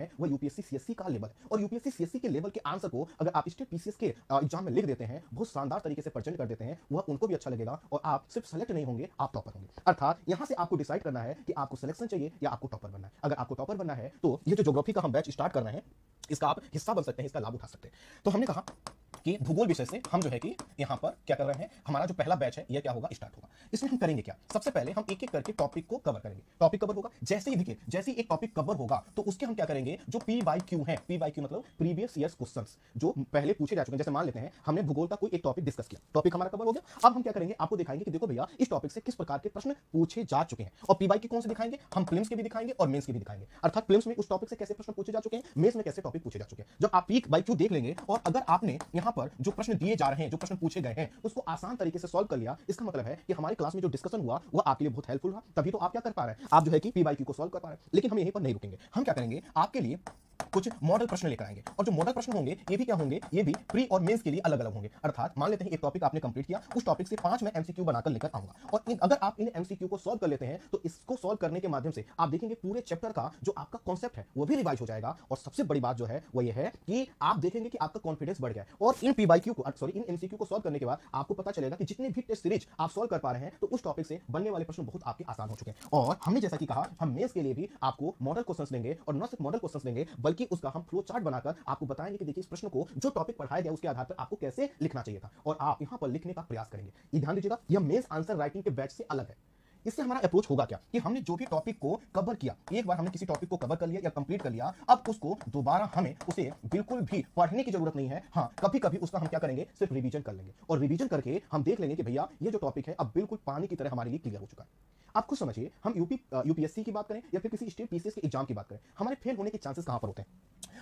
है वो UPSC CSC का लेवल है। और यूपीएससी सीएससी के लेवल के आंसर को अगर आप स्टेट पीसीएस के एग्जाम में लिख देते हैं, बहुत शानदार तरीके से प्रेजेंट कर देते हैं, वह उनको भी अच्छा लगेगा और आप सिर्फ सेलेक्ट नहीं होंगे, आप टॉपर होंगे। अर्थात यहां से आपको डिसाइड करना है कि आपको सिलेक्शन चाहिए या आपको टॉपर बनना है। अगर आपको टॉपर बनना है तो ये जो ज्योग्राफी का हम बैच स्टार्ट कर रहे हैं, इसका आप हिस्सा बन सकते हैं, इसका लाभ उठा सकते हैं। तो हमने कहा कि भूगोल विषय से हम जो है कि यहां पर क्या कर रहे हैं, हमारा जो पहला बैच है ये क्या होगा, स्टार्ट होगा। इसमें हम करेंगे क्या, सबसे पहले हम एक एक करके टॉपिक को कवर करेंगे। टॉपिक कवर होगा, जैसे ही देखिए जैसे ही एक टॉपिक कवर होगा तो उसके हम क्या करेंगे, जो पी बाई क्यू है, पी बाई क्यू मतलब प्रीवियस ईयर्स क्वेश्चंस जो पहले पूछे जा चुके हैं। जैसे मान लेते हैं हमने भूगोल का कोई एक टॉपिक डिस्कस किया, टॉपिक हमारा कवर हो गया, अब हम क्या करेंगे, आपको दिखाएंगे कि देखो भैया इस टॉपिक से किस प्रकार के प्रश्न पूछे जा चुके हैं। और पी बाई क्यू कौन से दिखाएंगे, हम प्रीलिम्स के भी दिखाएंगे और मेंस के भी दिखाएंगे। अर्थात प्रीलिम्स में उस टॉपिक से कैसे प्रश्न पूछे जा चुके हैं, मेंस में कैसे टॉपिक पूछे जा चुके हैं। जब आप पी बाई क्यू देख लेंगे और अगर आपने यहां पर जो प्रश्न दिए जा रहे हैं, जो प्रश्न पूछे गए हैं, उसको आसान तरीके से सॉल्व कर लिया, इसका मतलब है कि हमारी क्लास में जो डिस्कशन हुआ वो आपके लिए बहुत हेल्पफुल रहा, तभी तो आप क्या कर पा रहे हैं, आप जो है कि पी बाई क्यू को सॉल्व कर पा रहे हैं। लेकिन हम यहीं पर नहीं रुकेंगे, हम क्या करेंगे, आपके लिए कुछ मॉडल प्रश्न लेकर आएंगे। और जो मॉडल प्रश्न होंगे ये भी क्या होंगे, ये भी प्री और मेंस के लिए अलग अलग होंगे। अर्थात मान लेते हैं एक टॉपिक आपने कंप्लीट किया, उस टॉपिक से 5 मैं एमसीक्यू बनाकर लेकर आऊंगा और अगर आप इन एमसीक्यू को सॉल्व कर लेते हैं तो इसको सॉल्व करने के माध्यम से आप देखेंगे पूरे चैप्टर का जो आपका कॉन्सेप्ट है वो भी रिवाइज हो जाएगा। और सबसे बड़ी बात जो है वो ये है कि आप देखेंगे कि आपका कॉन्फिडेंस बढ़ गया है। और इन पीवाईक्यू को सॉरी इन एमसीक्यू को सॉल्व करने के बाद आपको पता चलेगा कि जितने भी टेस्ट सीरीज आप सॉल्व कर पा रहे हैं तो उस टॉपिक से बनने वाले प्रश्न बहुत आपके आसान हो चुके हैं। और हमने जैसा कि कहा हम मेंस के लिए भी आपको मॉडल क्वेश्चंस देंगे और न सिर्फ मॉडल क्वेश्चंस देंगे बल्कि उसका हम फ्लो चार्ट बनाकर आपको बताएंगे कि देखिए इस प्रश्न को जो टॉपिक पढ़ाया गया उसके आधार पर आपको कैसे लिखना चाहिए था और आप यहां पर लिखने का प्रयास करेंगे। ये ध्यान दीजिएगा, यह मेंस आंसर राइटिंग के बैच से अलग है। इससे हमारा अप्रोच होगा क्या कि हमने जो भी टॉपिक को कवर किया, एक बार हमने किसी टॉपिक को कवर कर लिया या कंप्लीट कर लिया, अब उसको दोबारा हमें उसे बिल्कुल भी पढ़ने की जरूरत नहीं है। हाँ, कभी कभी उसका हम क्या करेंगे, सिर्फ रिवीजन कर लेंगे और रिवीजन करके हम देख लेंगे कि भैया ये जो टॉपिक है अब बिल्कुल पानी की तरह हमारे लिए क्लियर हो चुका है। आप खुद समझिए, हम यूपीएससी की बात करें या फिर किसी स्टेट पीसीएस के एग्जाम की बात करें, हमारे फेल होने के चांसेस कहां पर होते हैं,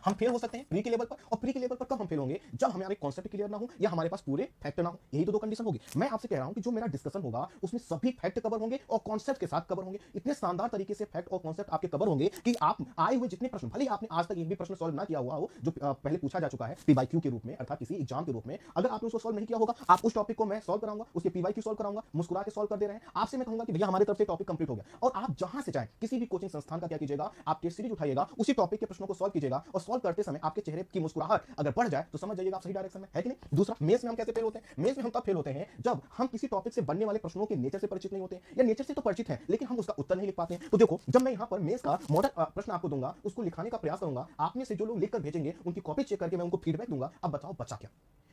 हम फेल हो सकते हैं प्री के लेवल पर। और प्री के लेवल पर कब हम फेल होंगे, जब हमारे कॉन्सेप्ट क्लियर ना हो या हमारे पास पूरे फैक्ट ना हो। यही तो दो कंडीशन होगी। मैं आपसे कह रहा हूं कि जो मेरा डिस्कशन होगा उसमें सभी फैक्ट कवर होंगे और कॉन्सेप्ट के साथ कवर होंगे। इतने शानदार तरीके से फैक्ट और कॉन्सेप्ट आपके कवर होंगे कि आप आए हुए जितने प्रश्न, भले ही आपने आज तक एक भी प्रश्न सॉल्व ना किया हुआ हो जो पहले पूछा जा चुका है पीवाईक्यू के रूप में, अर्थात किसी एग्जाम के रूप में, अगर आपने उसको सॉल्व नहीं किया होगा, आप उस टॉपिक को मैं सॉल्व कराऊंगा, उसके पीवाईक्यू सॉल्व कराऊंगा, मुस्कुरा के सॉल्व कर दे रहे हैं। आपसे मैं कहूंगा कि भैया हमारी तरफ से टॉपिक कंप्लीट हो गया। और आप जहां से चाहें किसी भी कोचिंग संस्थान का क्या कीजिएगा, आप टेस्ट सीरीज उठाइएगा, उसी टॉपिक के प्रश्नों को सॉल्व कीजिएगा और सॉल्व करते समय आपके चेहरे की मुस्कुराहट अगर बढ़ जाए तो समझ जाइएगा आप सही डायरेक्शन में है कि नहीं। दूसरा, मेंस में हम कैसे फेल होते हैं, मेंस में हम तब फेल होते हैं जब हम किसी टॉपिक से बनने वाले प्रश्नों के नेचर से परिचित नहीं होते या नेचर से तो परिचित हैं लेकिन हम उसका उत्तर नहीं लिख पाते हैं। तो देखो, जब मैं यहां पर मेंस का मॉडल प्रश्न आपको दूंगा, उसको लिखाने का प्रयास करूंगा, आप में से जो लोग लिखकर भेजेंगे उनकी कॉपी चेक करके मैं उनको फीडबैक दूंगा, अब बताओ बचा क्या।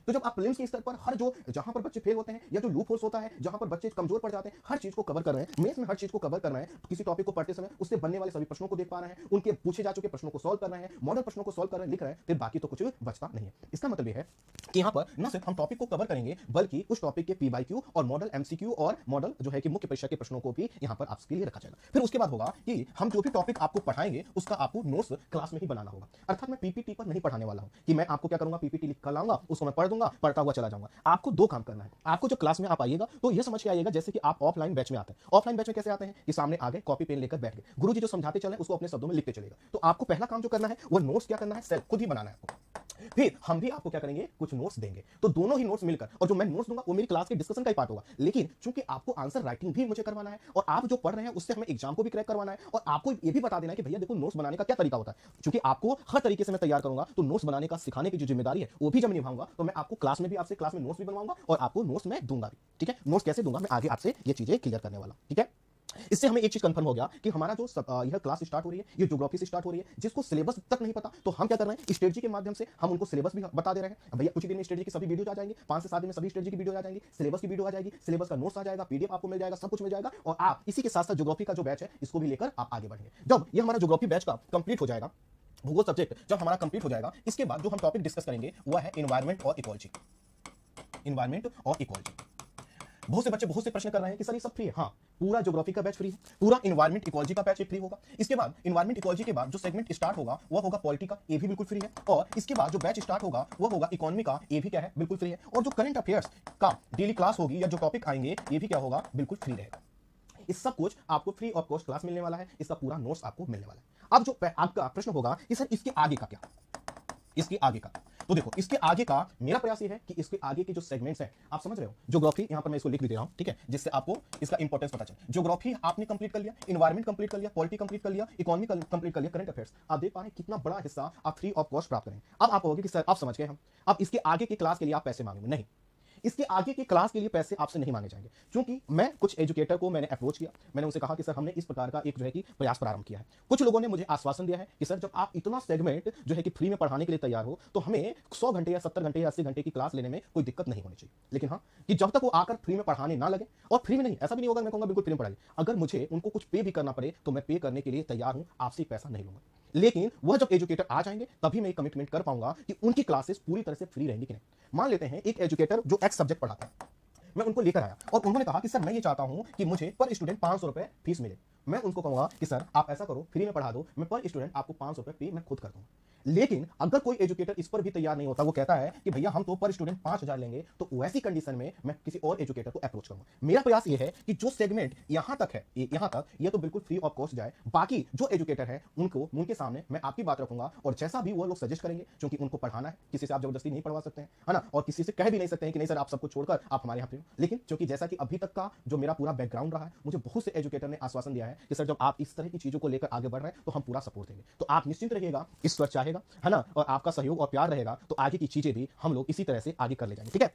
तो जब आप प्रीलिम्स के स्तर पर हर जो जहां पर बच्चे फेल होते हैं या जो लूप होल्स होता है जहां पर बच्चे कमजोर पड़ जाते हैं, हर चीज को कवर कर रहे हैं, मेंस में हर चीज को कवर कर रहे हैं, तो किसी टॉपिक को पढ़ते समय उससे बनने वाले सभी प्रश्नों को देख पा रहे हैं, उनके पूछे जा चुके प्रश्नों को सॉल्व कर रहे हैं, मॉडल प्रश्नों को सॉल्व कर रहे हैं, लिख रहे हैं, फिर बाकी तो कुछ बचता नहीं है। इसका मतलब यह है कि यहां पर न सिर्फ हम टॉपिक को कवर करेंगे बल्कि उस टॉपिक के पीवाईक्यू और मॉडल एमसीक्यू और मॉडल जो है कि मुख्य परीक्षा के प्रश्नों को भी यहां पर आपके लिए रखा जाएगा। फिर उसके बाद होगा कि हम जो भी टॉपिक आपको पढ़ाएंगे उसका आपको नोट्स क्लास में ही बनाना होगा। अर्थात मैं पीपीटी पर नहीं पढ़ाने वाला हूं कि मैं आपको क्या करूंगा, पीपीटी लिख कर लाऊंगा, उसको मैं पढ़ दूंगा, पढ़ता हुआ चला जाऊंगा। आपको दो काम करना है। आपको जो क्लास में आप आइएगा तो ये समझ के आइएगा जैसे कि आप ऑफलाइन बैच में आते हैं। ऑफलाइन बैच में कैसे आते हैं कि सामने आ गए, कॉपी पेन लेकर बैठ गए, गुरुजी जो समझाते चले उसको अपने शब्दों में लिखते चलेगा। तो आपको पहला काम जो करना है वो नोट्स क्या करना है, सेल्फ खुद ही बनाना है आपको। फिर हम भी आपको क्या करेंगे, कुछ नोट्स देंगे। तो दोनों ही नोट्स मिलकर, और जो मैं नोट्स दूंगा वो मेरी क्लास के डिस्कशन का ही पार्ट होगा, लेकिन चूंकि आपको आंसर राइटिंग भी मुझे करवाना है और आप जो पढ़ रहे हैं उससे हमें एग्जाम को भी क्रैक करवाना है और आपको ये भी बता देना है कि भैया देखो नोट्स बनाने का क्या तरीका होता है। चूंकि आपको हर तरीके से मैं तैयार करूंगा तो नोट्स बनाने का सिखाने की जो जिम्मेदारी है वो भी जब निभाऊंगा तो मैं आपको क्लास में भी आपसे क्लास में नोट्स भी बनवाऊंगा और आपको नोट्स मैं दूंगा भी। ठीक है, नोट्स कैसे दूंगा मैं आगे आपसे ये चीजें क्लियर करने वाला। ठीक है, इससे हमें एक चीज कंफर्म हो गया कि हमारा जो यह क्लास स्टार्ट हो रही है ये ज्योग्राफी से स्टार्ट हो रही है। जिसको सिलेबस तक नहीं पता तो हम क्या कर रहे हैं, स्ट्रेटजी के माध्यम से हम उनको सिलेबस भी बता दे रहे हैं। भैया कुछ ही दिन में स्ट्रेटजी की सभी वीडियो आ जाएंगे, 5 से 7 दिन में सभी स्ट्रेटजी की वीडियो आ जाएंगी, सिलेबस की वीडियो आ जाएगी, सिलेबस का नोट्स आ जाएगा, पीडीएफ आपको मिल जाएगा, सब कुछ मिल जाएगा और आप इसी के साथ साथ ज्योग्राफी का जो बैच है इसको भी लेकर आप आगे बढ़ेंगे। जब ये हमारा ज्योग्राफी बैच का कंप्लीट हो जाएगा, भूगोल सब्जेक्ट जब हमारा कंप्लीट हो जाएगा, इसके बाद जो हम टॉपिक डिस्कस करेंगे वह है एनवायरमेंट और इकोलॉजी। एनवायरमेंट और इकोलॉजी, बहुत से बच्चे बहुत से प्रश्न कर रहे हैं कि सर ये सब फ्री है। हाँ, पूरा ज्योग्राफी का बैच फ्री है, पूरा एनवायरमेंट इकोलॉजी का बैच फ्री होगा। इसके बाद एनवायरमेंट इकोलॉजी के बाद जो सेगमेंट स्टार्ट होगा वो होगा पॉलिटी का, ये भी बिल्कुल फ्री है। और इसके बाद जो बैच स्टार्ट होगा वो होगा इकोनॉमी का, ये भी क्या है, बिल्कुल फ्री है। और जो करंट अफेयर्स का डेली क्लास होगी या जो टॉपिक आएंगे ये भी क्या होगा, बिल्कुल फ्री रहेगा। इस सब कुछ आपको फ्री ऑफ कॉस्ट क्लास मिलने वाला है, इसका पूरा नोट्स आपको मिलने वाला है। अब जो आपका प्रश्न होगा कि सर इसके आगे का क्या, इसके आगे का। तो देखो इसके आगे का मेरा प्रयास ये है कि इसके आगे के जो सेगमेंट्स हैं, आप समझ रहे हो, ज्योग्राफी, यहां पर मैं इसको लिख भी दे रहा हूं, ठीक है, जिससे आपको इसका इंपॉर्टेंस पता चले। ज्योग्राफी आपने कंप्लीट कर लिया, एनवायरमेंट कंप्लीट कर लिया, पॉलिटी कंप्लीट कर लिया, इकोनॉमी कंप्लीट कर लिया, करंट अफेयर्स। आप देख पा रहे हैं कितना बड़ा हिस्सा आप फ्री ऑफ कॉस्ट प्राप्त करेंगे। अब आप कहोगे कि सर आप समझ गए हम, अब इसके आगे की क्लास के लिए आप पैसे मांगेंगे। नहीं, इसके आगे की क्लास के लिए पैसे आपसे नहीं मांगे जाएंगे, क्योंकि मैं कुछ एजुकेटर को मैंने अप्रोच किया, मैंने उनसे कहा कि सर हमने इस प्रकार का एक जो है कि प्रयास प्रारंभ किया है। कुछ लोगों ने मुझे आश्वासन दिया है कि सर जब आप इतना सेगमेंट जो है कि फ्री में पढ़ाने के लिए तैयार हो, तो हमें 100 घंटे या 70 घंटे या 80 घंटे की क्लास लेने में कोई दिक्कत नहीं होनी चाहिए। लेकिन हाँ, कि जब तक वो आकर फ्री में पढ़ाने ना लगे, और फ्री में नहीं, ऐसा भी नहीं होगा मैं कहूंगा बिल्कुल फ्री में पढ़ाइए, अगर मुझे उनको कुछ पे भी करना पड़े तो मैं पे करने के लिए तैयार हूं, आपसे पैसा नहीं लूंगा। लेकिन वह जब एजुकेटर आ जाएंगे तभी मैं कमिटमेंट कर पाऊंगा कि उनकी क्लासेस पूरी तरह से फ्री रहेंगी कि नहीं। मान लेते हैं एक एजुकेटर जो एक्स सब्जेक्ट पढ़ाता है, मैं उनको लेकर आया और उन्होंने कहा कि सर मैं ये चाहता हूं कि मुझे पर स्टूडेंट 500 रुपए फीस मिले। मैं उनको कहूंगा कि सर आप ऐसा करो, फ्री में पढ़ा दो, मैं पर स्टूडेंट आपको 500 रुपए पे मैं खुद कर दूंगा। लेकिन अगर कोई एजुकेटर इस पर भी तैयार नहीं होता, वो कहता है कि भैया हम तो पर स्टूडेंट 5000 लेंगे, तो वैसी कंडीशन में मैं किसी और एजुकेटर को अप्रोच करूंगा। मेरा प्रयास ये है कि जो सेगमेंट यहां तक है, यहां तक ये तो बिल्कुल फ्री ऑफ कॉस्ट जाए, बाकी जो एजुकेटर है उनको, उनके सामने मैं आपकी बात रखूंगा, और जैसा भी वो लोग सजेस्ट करेंगे, क्योंकि उनको पढ़ाना है, किसी से आप जबरदस्ती नहीं पढ़वा सकते हैं, है ना, और किसी से कह भी नहीं सकते हैं कि नहीं सर आप सबको छोड़कर आप हमारे यहाँ पे हो। लेकिन क्योंकि जैसा कि अभी तक का जो मेरा पूरा बैकग्राउंड रहा है, मुझे बहुत से एजुकेटर ने आश्वासन दिया है कि सर जब आप इस तरह की चीजों को लेकर आगे बढ़ रहे हैं तो हम पूरा सपोर्ट देंगे। तो आप निश्चिंत रहिएगा, ईश्वर चाहेगा, है ना, और आपका सहयोग और प्यार रहेगा तो आगे की चीजें भी हम लोग इसी तरह से आगे कर ले जाएंगे, ठीक है।